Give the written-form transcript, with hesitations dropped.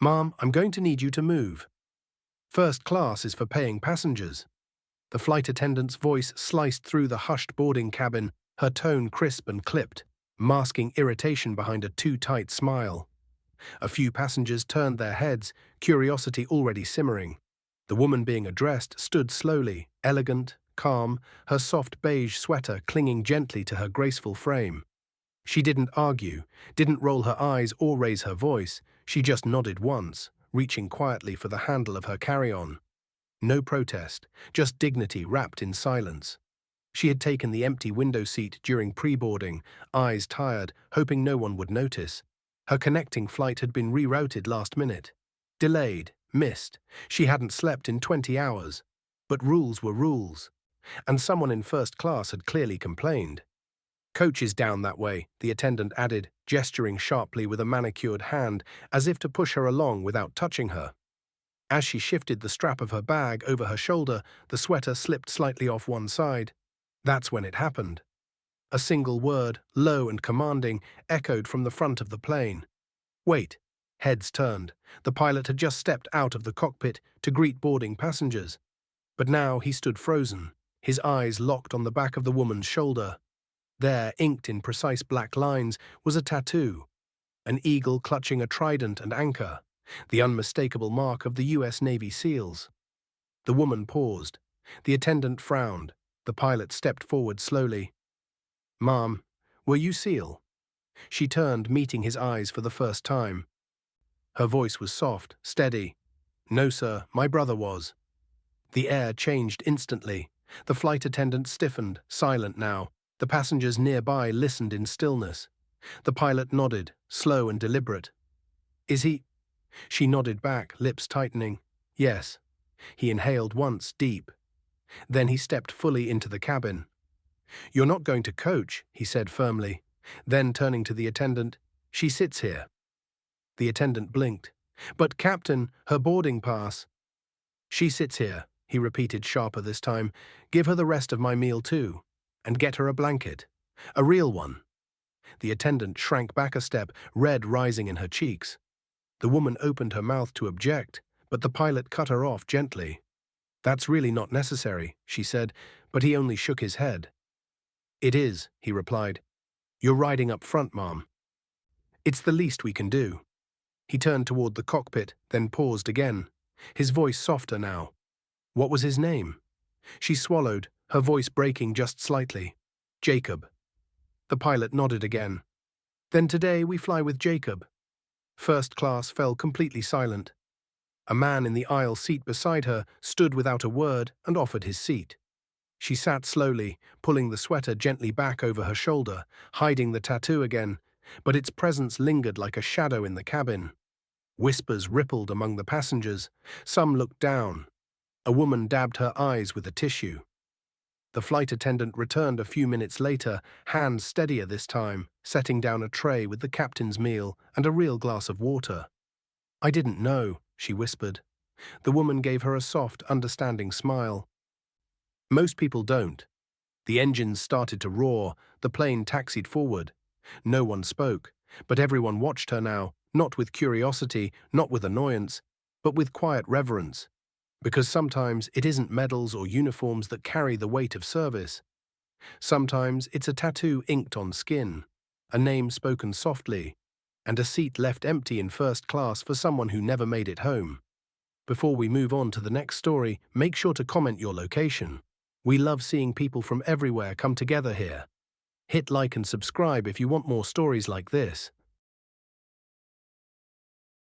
Mom, I'm going to need you to move. First class is for paying passengers. The flight attendant's voice sliced through the hushed boarding cabin, her tone crisp and clipped, masking irritation behind a too-tight smile. A few passengers turned their heads, curiosity already simmering. The woman being addressed stood slowly, elegant, calm, her soft beige sweater clinging gently to her graceful frame. She didn't argue, didn't roll her eyes or raise her voice, she just nodded once, reaching quietly for the handle of her carry-on. No protest, just dignity wrapped in silence. She had taken the empty window seat during pre-boarding, eyes tired, hoping no one would notice. Her connecting flight had been rerouted last minute. Delayed, missed. She hadn't slept in 20 hours. But rules were rules. And someone in first class had clearly complained. Coach is down that way, the attendant added, gesturing sharply with a manicured hand, as if to push her along without touching her. As she shifted the strap of her bag over her shoulder, the sweater slipped slightly off one side. That's when it happened. A single word, low and commanding, echoed from the front of the plane. Wait. Heads turned. The pilot had just stepped out of the cockpit to greet boarding passengers. But now he stood frozen, his eyes locked on the back of the woman's shoulder. There, inked in precise black lines, was a tattoo. An eagle clutching a trident and anchor, the unmistakable mark of the US Navy SEALs. The woman paused. The attendant frowned. The pilot stepped forward slowly. Ma'am, were you SEAL? She turned, meeting his eyes for the first time. Her voice was soft, steady. No, sir, my brother was. The air changed instantly. The flight attendant stiffened, silent now. The passengers nearby listened in stillness. The pilot nodded, slow and deliberate. Is he? She nodded back, lips tightening. Yes. He inhaled once, deep. Then he stepped fully into the cabin. You're not going to coach, he said firmly. Then, turning to the attendant, she sits here. The attendant blinked. But, Captain, her boarding pass. She sits here, he repeated sharper this time. Give her the rest of my meal too. And get her a blanket. A real one. The attendant shrank back a step, red rising in her cheeks. The woman opened her mouth to object, but the pilot cut her off gently. That's really not necessary, she said, but he only shook his head. It is, he replied. You're riding up front, Ma'am. It's the least we can do. He turned toward the cockpit, then paused again, his voice softer now. What was his name? She swallowed, her voice breaking just slightly. Jacob. The pilot nodded again. Then today we fly with Jacob. First class fell completely silent. A man in the aisle seat beside her stood without a word and offered his seat. She sat slowly, pulling the sweater gently back over her shoulder, hiding the tattoo again, but its presence lingered like a shadow in the cabin. Whispers rippled among the passengers. Some looked down. A woman dabbed her eyes with a tissue. The flight attendant returned a few minutes later, hands steadier this time, setting down a tray with the captain's meal and a real glass of water. I didn't know, she whispered. The woman gave her a soft, understanding smile. Most people don't. The engines started to roar, the plane taxied forward. No one spoke, but everyone watched her now, not with curiosity, not with annoyance, but with quiet reverence. Because sometimes it isn't medals or uniforms that carry the weight of service. Sometimes it's a tattoo inked on skin, a name spoken softly, and a seat left empty in first class for someone who never made it home. Before we move on to the next story, make sure to comment your location. We love seeing people from everywhere come together here. Hit like and subscribe if you want more stories like this.